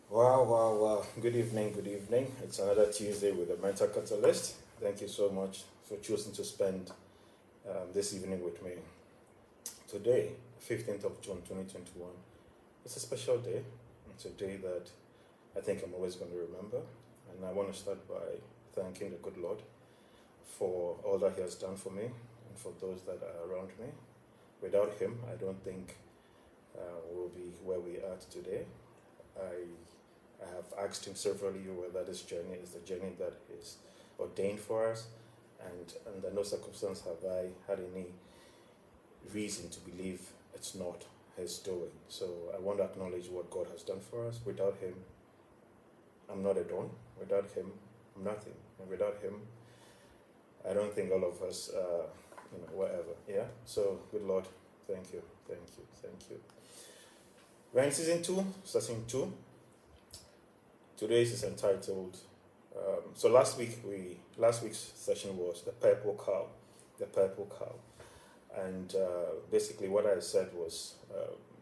Wow, wow, wow. Good evening, good evening. It's another Tuesday with a mental catalyst. Thank you so much for choosing to spend this evening with me. Today, 15th of June 2021, it's a special day. It's a day that I think I'm always going to remember. And I want to start by thanking the good Lord for all that He has done for me and for those that are around me. Without Him, I don't think we'll be where we are today. I have asked him severally whether this journey is the journey that is ordained for us, and under no circumstance have I had any reason to believe it's not his doing. So I want to acknowledge what God has done for us. Without him, I'm not a dawn. Without him, I'm nothing. And without him, I don't think all of us, whatever. Yeah. So, good Lord, thank you, thank you, thank you. We're in season 2, session 2. Today's is entitled. So last week's session was the purple cow, and basically what I said was,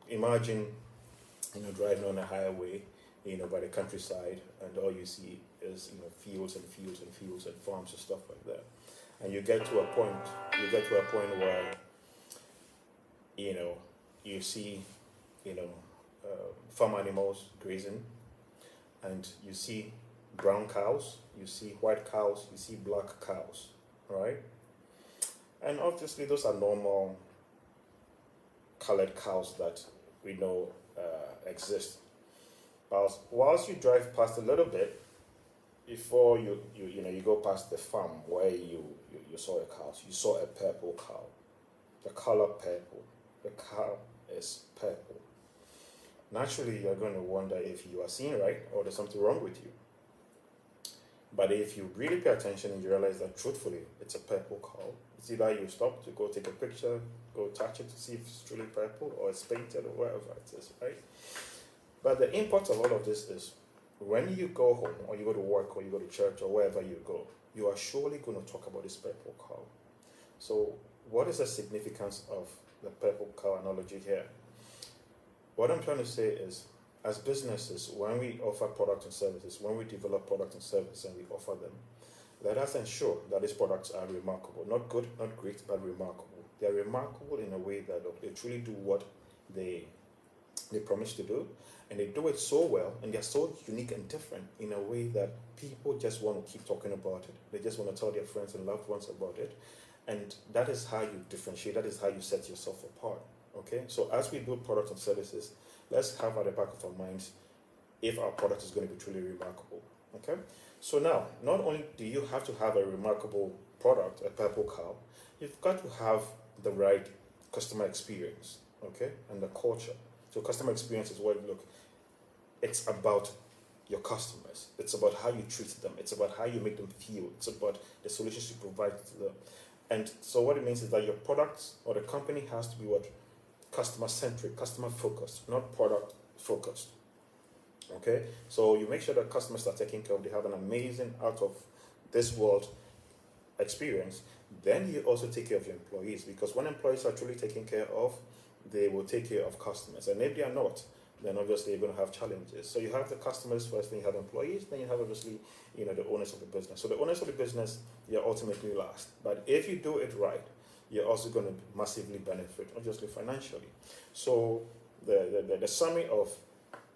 imagine, driving on a highway, by the countryside, and all you see is, fields and fields and fields and farms and stuff like that, and you get to a point where, you see, farm animals grazing, and you see brown cows, you see white cows, you see black cows, right? And obviously, those are normal colored cows that we know exist. But whilst you drive past a little bit, before you go past the farm where you saw a cow, you saw a purple cow, the color purple. The cow is purple. Naturally, you're going to wonder if you are seeing right or there's something wrong with you. But if you really pay attention and you realize that truthfully it's a purple cow, it's either you stop to go take a picture, go touch it to see if it's truly purple or it's painted or whatever it is, right? But the import of all of this is when you go home or you go to work or you go to church or wherever you go, you are surely going to talk about this purple cow. So what is the significance of the purple cow analogy here? What I'm trying to say is, as businesses, when we offer products and services, when we develop products and services and we offer them, let us ensure that these products are remarkable. Not good, not great, but remarkable. They are remarkable in a way that they truly do what they promise to do, and they do it so well, and they're so unique and different in a way that people just want to keep talking about it. They just want to tell their friends and loved ones about it, and that is how you differentiate. That is how you set yourself apart. Okay, so as we build products and services, let's have at the back of our minds if our product is going to be truly remarkable. Okay, so now not only do you have to have a remarkable product, a purple cow, you've got to have the right customer experience. Okay, and the culture. So customer experience is what it's about your customers. It's about how you treat them. It's about how you make them feel. It's about the solutions you provide to them. And so what it means is that your products or the company has to be customer centric, customer focused, not product focused. Okay, so you make sure that customers are taken care of, they have an amazing out of this world experience. Then you also take care of your employees, because when employees are truly taken care of, they will take care of customers. And if they are not, then obviously you're going to have challenges. So you have the customers first, then you have employees, then you have obviously the owners of the business. So the owners of the business, you're ultimately last. But if you do it right, you're also going to massively benefit, obviously financially. So the summary of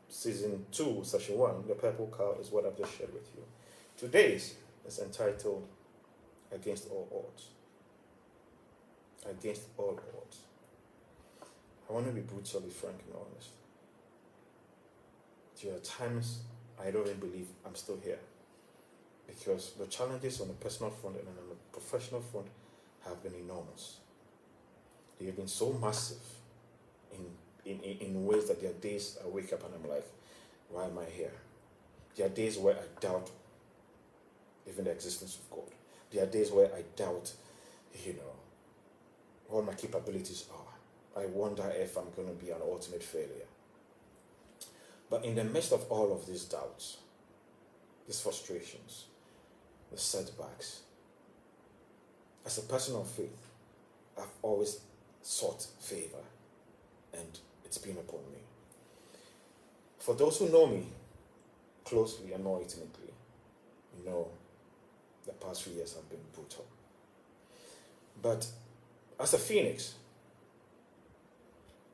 season 2, session 1, the purple cow, is what I've just shared with you. Today's is entitled Against All Odds. Against all odds. I want to be brutally frank and honest. There are times I don't even believe I'm still here, because the challenges on the personal front and on the professional front have been enormous. They have been so massive in ways that there are days I wake up and I'm like, why am I here? There are days where I doubt even the existence of God. There are days where I doubt, what my capabilities are. I wonder if I'm going to be an ultimate failure. But in the midst of all of these doubts, these frustrations, the setbacks, as a person of faith, I've always sought favor, and it's been upon me. For those who know me, closely and more intimately, you know the past few years have been brutal. But as a phoenix,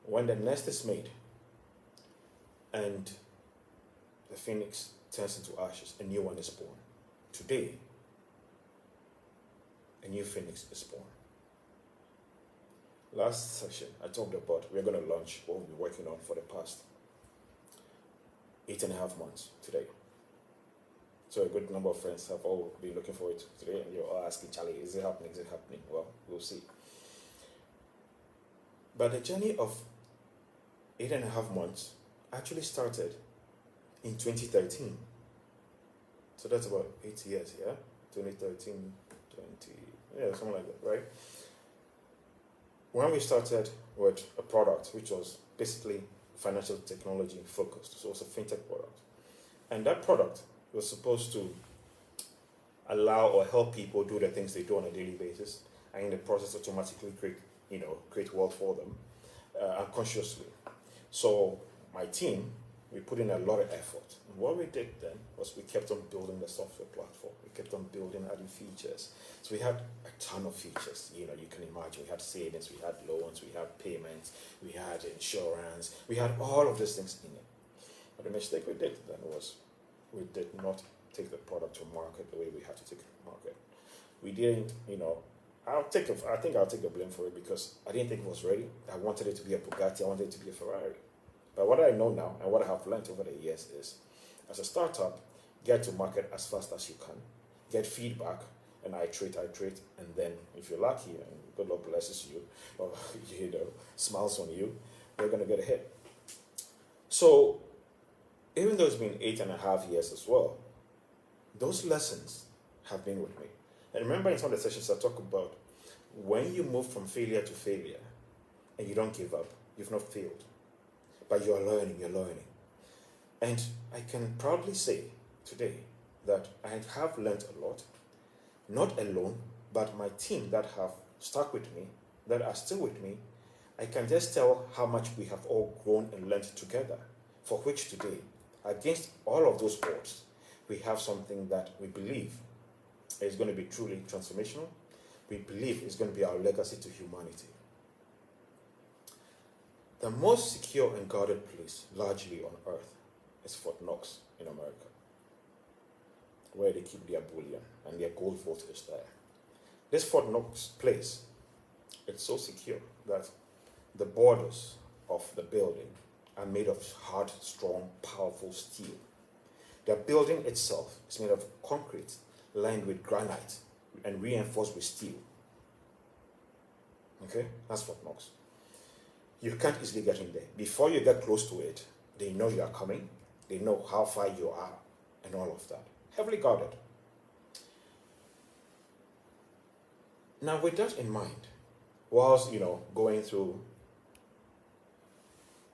when the nest is made and the phoenix turns into ashes, a new one is born. Today, a new phoenix is born. Last session, I talked about we're going to launch what we've been working on for the past 8.5 months today. So a good number of friends have all been looking forward to today, and you're all asking, Charlie, is it happening? Is it happening? Well, we'll see. But the journey of 8.5 months actually started in 2013. So that's about 8 years, yeah? 2013, something like that, right? When we started with a product which was basically financial technology focused, so it's a fintech product. And that product was supposed to allow or help people do the things they do on a daily basis, and in the process automatically create wealth for them unconsciously. So my team, we put in a lot of effort. And what we did then was we kept on building the software platform. We kept on building, adding features. So we had a ton of features. You can imagine we had savings, we had loans, we had payments, we had insurance, we had all of these things in it. But the mistake we did then was we did not take the product to market the way we had to take it to market. We didn't, I think I'll take the blame for it because I didn't think it was ready. I wanted it to be a Bugatti, I wanted it to be a Ferrari. But what I know now and what I have learned over the years is, as a startup, get to market as fast as you can, get feedback, and iterate, and then if you're lucky and good Lord blesses you, or smiles on you, you're gonna get a hit. So, even though it's been 8.5 years as well, those lessons have been with me. And remember in some of the sessions I talk about, when you move from failure to failure, and you don't give up, you've not failed. But you're learning. And I can proudly say today that I have learned a lot, not alone, but my team that have stuck with me, that are still with me. I can just tell how much we have all grown and learned together, for which today, against all of those odds, we have something that we believe is going to be truly transformational. We believe is going to be our legacy to humanity. The most secure and guarded place, largely on earth, is Fort Knox in America, where they keep their bullion and their gold vault is there. This Fort Knox place, it's so secure that the borders of the building are made of hard, strong, powerful steel. The building itself is made of concrete lined with granite and reinforced with steel. Okay, that's Fort Knox. You can't easily get in there. Before you get close to it, they know you are coming, they know how far you are, and all of that. Heavily guarded. Now, with that in mind, whilst, going through,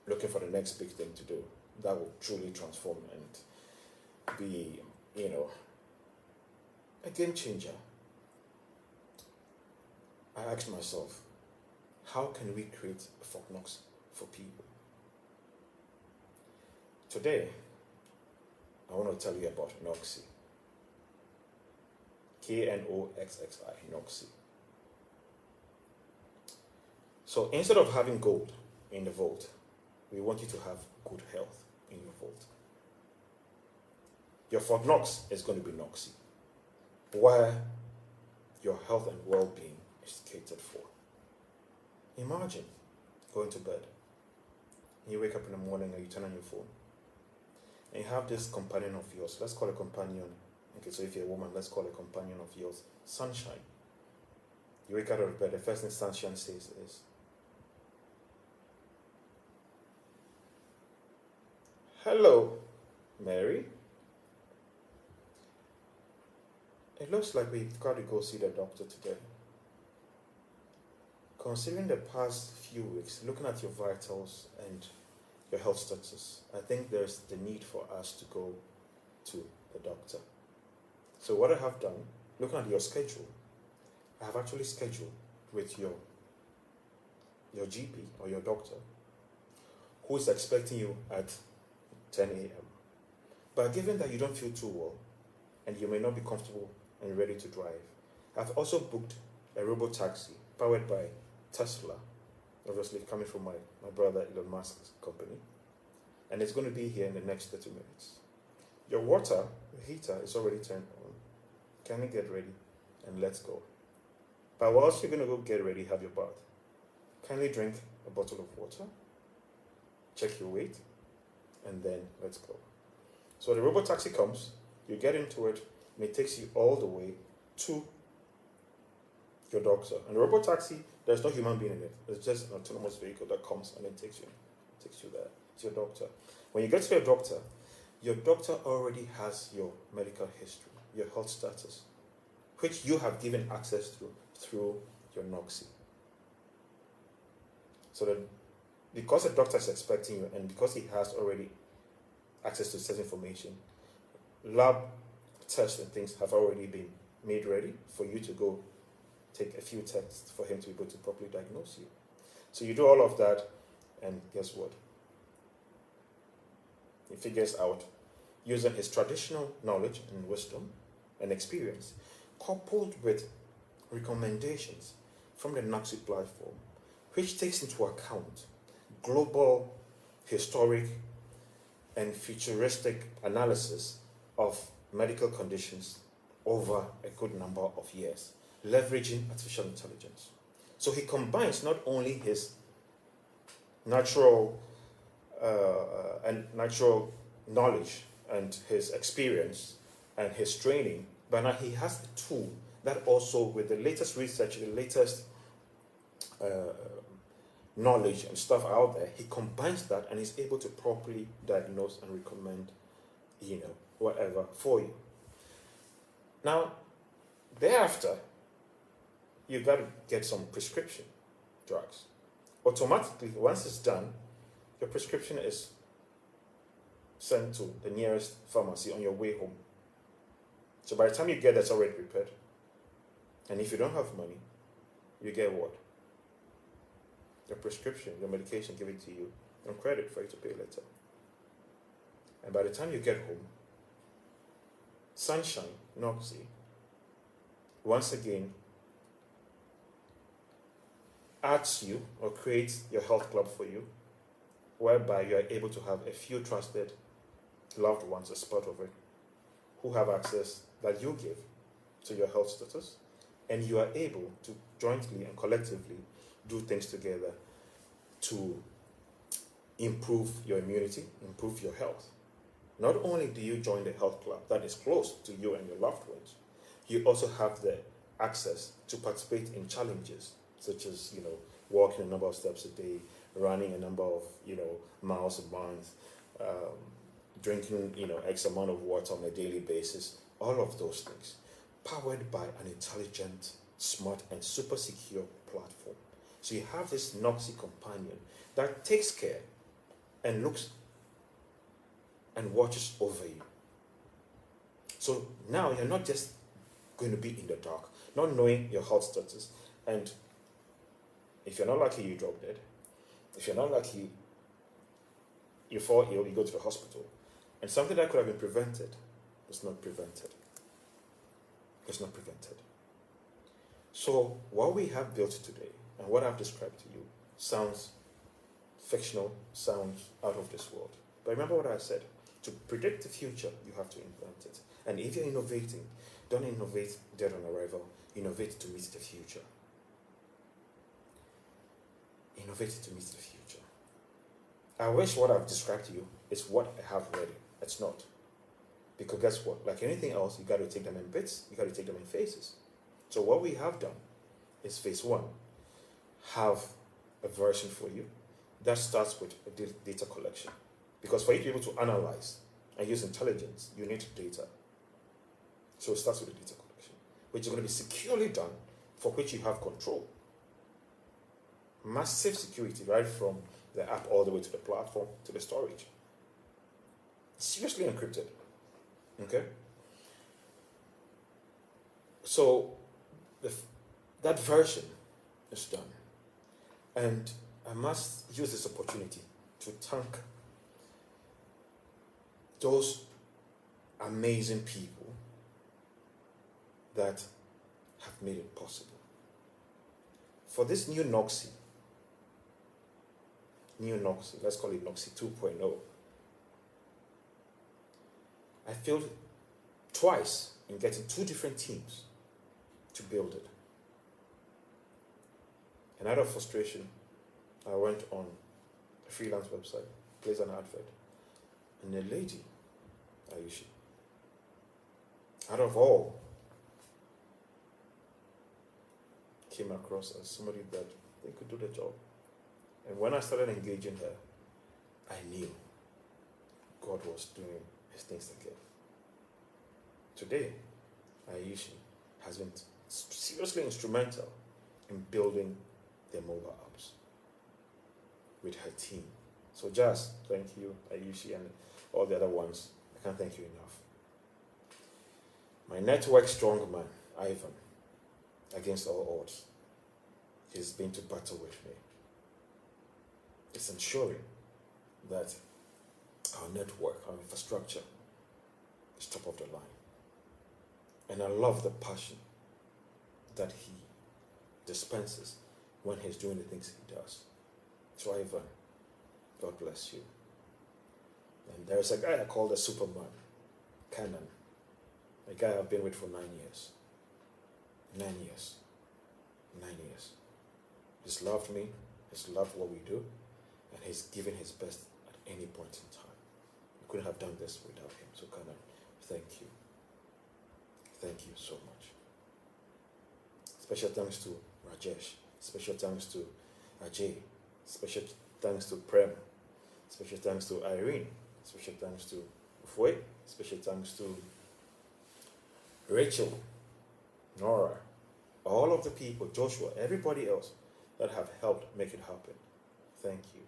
looking for the next big thing to do, that will truly transform and be, a game changer, I asked myself, how can we create a Fort Knox for people? Today, I want to tell you about Knoxy. Knoxxi, Knoxy. So instead of having gold in the vault, we want you to have good health in your vault. Your Fort Knox is going to be Knoxy, where your health and well-being is catered for. Imagine going to bed, and you wake up in the morning and you turn on your phone, and you have this companion of yours. Let's call a companion. Okay, so if you're a woman, let's call a companion of yours Sunshine. You wake out of bed, the first thing Sunshine says is, "Hello, Mary. It looks like we've got to go see the doctor today. Considering the past few weeks, looking at your vitals and your health status, I think there's the need for us to go to the doctor." So what I have done, looking at your schedule, I have actually scheduled with your GP or your doctor, who is expecting you at 10 a.m. But given that you don't feel too well, and you may not be comfortable and ready to drive, I've also booked a robo-taxi powered by Tesla, obviously coming from my brother Elon Musk's company, and it's going to be here in the next 30 minutes. Your water, the heater, is already turned on. Kindly get ready and let's go. But whilst you're going to go get ready, have your bath, kindly drink a bottle of water, check your weight, and then let's go. So the robo-taxi comes, you get into it, and it takes you all the way to your doctor. And the robo-taxi, there's no human being in it. It's just an autonomous vehicle that comes and it takes you there. It's your doctor. When you get to your doctor already has your medical history, your health status, which you have given access to through your Noxy. So that because the doctor is expecting you and because he has already access to certain information, lab tests and things have already been made ready for you to go take a few tests for him to be able to properly diagnose you. So you do all of that, and guess what? He figures out, using his traditional knowledge and wisdom and experience, coupled with recommendations from the Noxy platform, which takes into account global, historic, and futuristic analysis of medical conditions over a good number of years, leveraging artificial intelligence. So he combines not only his natural knowledge and his experience and his training, but now he has a tool that also, with the latest research, the latest knowledge and stuff out there, he combines that and is able to properly diagnose and recommend, whatever for you. Now, thereafter, you got to get some prescription drugs. Automatically, once it's done, your prescription is sent to the nearest pharmacy on your way home. So by the time you get there, it's already prepared. And if you don't have money, you get what? Your prescription, your medication given to you on credit for you to pay later. And by the time you get home, Sunshine, Noxy, once again, adds you or creates your health club for you, whereby you are able to have a few trusted loved ones as part of it, who have access that you give to your health status, and you are able to jointly and collectively do things together to improve your immunity, improve your health. Not only do you join the health club that is close to you and your loved ones, you also have the access to participate in challenges such as, walking a number of steps a day, running a number of, miles a month, drinking, X amount of water on a daily basis, all of those things, powered by an intelligent, smart, and super secure platform. So you have this Noxy companion that takes care and looks and watches over you. So now you're not just going to be in the dark, not knowing your health status, and if you're not lucky, you drop dead. If you're not lucky, you fall ill, you go to the hospital. And something that could have been prevented is not prevented. It's not prevented. So what we have built today and what I've described to you sounds fictional, sounds out of this world. But remember what I said. To predict the future, you have to invent it. And if you're innovating, don't innovate dead on arrival. Innovate to meet the future. Innovate to meet the future. I wish what I've described to you is what I have ready. It's not. Because guess what? Like anything else, you got to take them in bits. You got to take them in phases. So what we have done is phase one. Have a version for you that starts with a data collection. Because for you to be able to analyze and use intelligence, you need data. So it starts with the data collection, which is going to be securely done, for which you have control. Massive security, right from the app all the way to the platform to the storage. Seriously encrypted. Okay? So that version is done. And I must use this opportunity to thank those amazing people that have made it possible. For this new Noxy, let's call it Noxy 2.0, I failed twice in getting 2 different teams to build it. And out of frustration, I went on a freelance website, placed an advert, and a lady, Ayushi, out of all, came across as somebody that they could do the job. And when I started engaging her, I knew God was doing his things again. Today, Ayushi has been seriously instrumental in building their mobile apps with her team. So Jazz, thank you, Ayushi, and all the other ones. I can't thank you enough. My network strong man, Ivan, against all odds, he's been to battle with me. It's ensuring that our network, our infrastructure is top of the line. And I love the passion that he dispenses when he's doing the things he does. So Ivan, God bless you. And there's a guy I call the Superman, Cannon. A guy I've been with for 9 years. 9 years. 9 years. He's loved me, he's loved what we do, and he's given his best at any point in time. We couldn't have done this without him. So Cannon, thank you. Thank you so much. Special thanks to Rajesh. Special thanks to Ajay. Special thanks to Prem. Special thanks to Irene. Special thanks to Ufwe. Special thanks to Rachel, Nora, all of the people, Joshua, everybody else that have helped make it happen. Thank you.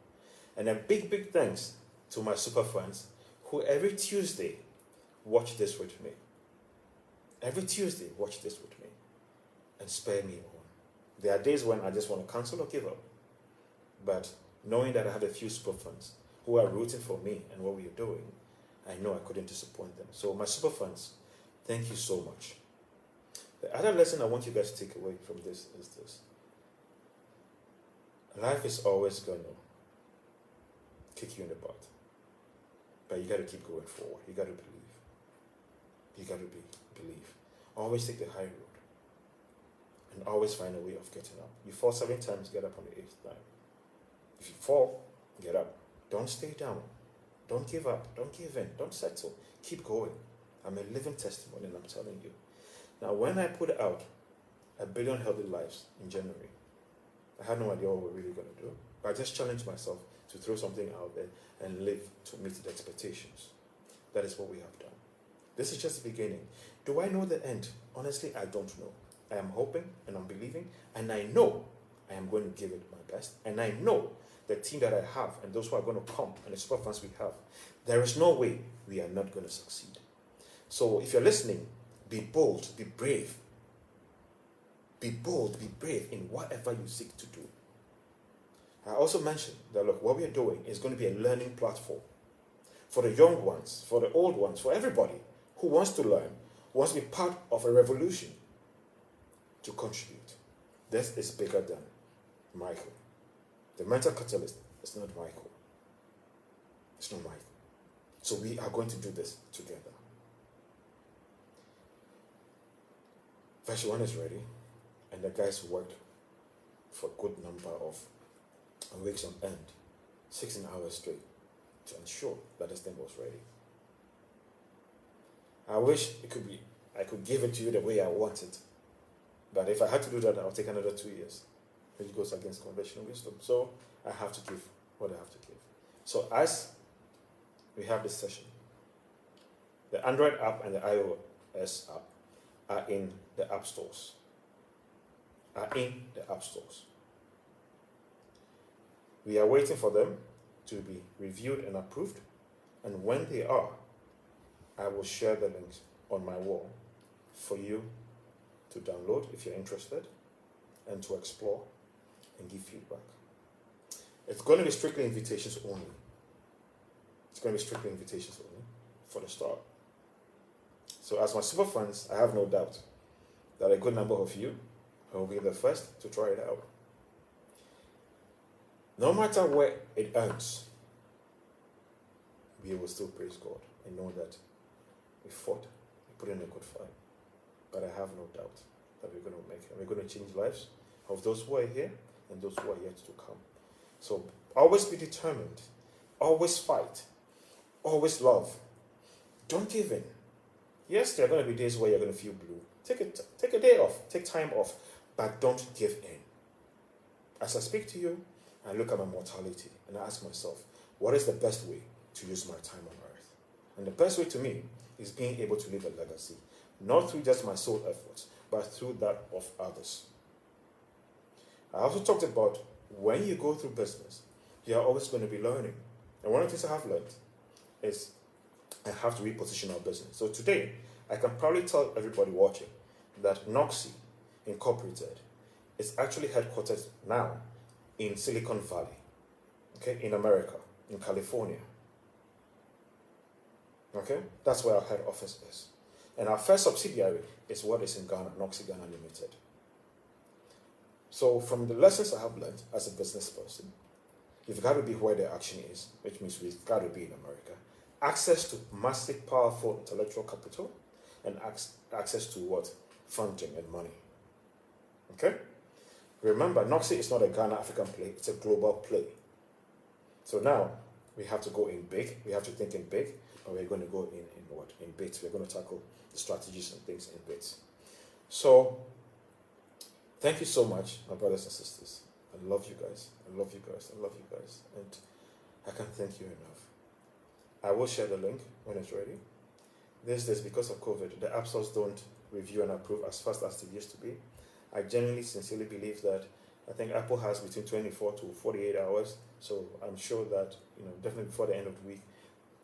And a big, big thanks to my super fans who every Tuesday watch this with me. Every Tuesday, watch this with me and spur me on. There are days when I just want to cancel or give up. But knowing that I have a few super fans who are rooting for me and what we are doing, I know I couldn't disappoint them. So my super fans, thank you so much. The other lesson I want you guys to take away from this is this. Life is always going to kick you in the butt. But you got to keep going forward. You got to believe. You got to believe. Always take the high road. And always find a way of getting up. You fall 7 times, get up on the 8th time. If you fall, get up. Don't stay down. Don't give up. Don't give in. Don't settle. Keep going. I'm a living testimony, and I'm telling you. Now, when I put out 1 billion healthy lives in January, I had no idea what we're really going to do. But I just challenged myself to throw something out there and live to meet the expectations. That is what we have done. This is just the beginning. Do I know the end? Honestly, I don't know. I am hoping and I'm believing, and I know I am going to give it my best. And I know the team that I have and those who are going to come and the super fans we have, there is no way we are not going to succeed. So if you're listening, be bold, be brave. Be bold, be brave in whatever you seek to do. I also mentioned that, look, what we are doing is going to be a learning platform for the young ones, for the old ones, for everybody who wants to learn, who wants to be part of a revolution to contribute. This is bigger than Michael. The mental catalyst is not Michael. It's not Michael. So we are going to do this together. Version 1 is ready, and the guys worked for a good number of weeks on end, 16 hours straight, to ensure that this thing was ready. I wish I could give it to you the way I want it, but if I had to do that, I'll take another 2 years, which goes against conventional wisdom. So I have to give what I have to give. So as we have this session, the Android app and the iOS app are in the app stores. We are waiting for them to be reviewed and approved, and when they are, I will share the links on my wall for you to download if you're interested and to explore and give feedback. It's going to be strictly invitations only. It's going to be strictly invitations only for the start. So as my super fans, I have no doubt that a good number of you will be the first to try it out. No matter where it ends, we will still praise God and know that we fought, we put in a good fight. But I have no doubt that we're going to make it. We're going to change lives of those who are here and those who are yet to come. So always be determined. Always fight. Always love. Don't give in. Yes, there are going to be days where you're going to feel blue. Take a day off. Take time off. But don't give in. As I speak to you, I look at my mortality and I ask myself, what is the best way to use my time on earth? And the best way to me is being able to leave a legacy. Not through just my sole efforts, but through that of others. I also talked about when you go through business, you are always going to be learning. And one of the things I have learned is I have to reposition our business. So today, I can probably tell everybody watching that Noxy Incorporated is actually headquartered now in Silicon Valley, okay, in America, in California. Okay, that's where our head office is. And our first subsidiary is what is in Ghana, Noxy Ghana Limited. So from the lessons I have learned as a business person, you've got to be where the action is, which means we've got to be in America. Access to massive, powerful intellectual capital, and access to what? Funding and money. Okay? Remember, Noxy is not a Ghana African play, it's a global play. So now we have to go in big, we have to think in big, but we're going to go in what? In bits. We're going to tackle the strategies and things in bits. So thank you so much, my brothers and sisters. I love you guys. I love you guys. I love you guys. And I can't thank you enough. I will share the link when it's ready. These days, because of COVID, the app stores don't review and approve as fast as they used to be. I genuinely, sincerely believe that I think Apple has between 24 to 48 hours. So I'm sure that, definitely before the end of the week,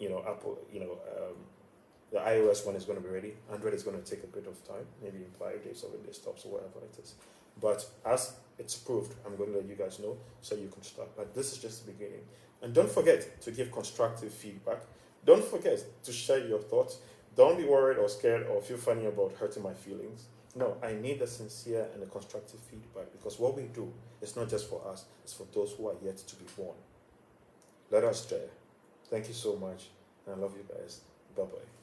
Apple, the iOS one is going to be ready. Android is going to take a bit of time, maybe in 5 days or when they stops or whatever it is. But as it's approved, I'm going to let you guys know so you can start. But this is just the beginning. And don't forget to give constructive feedback. Don't forget to share your thoughts. Don't be worried or scared or feel funny about hurting my feelings. No, I need the sincere and the constructive feedback, because what we do is not just for us, it's for those who are yet to be born. Let us share. Thank you so much, and I love you guys. Bye-bye.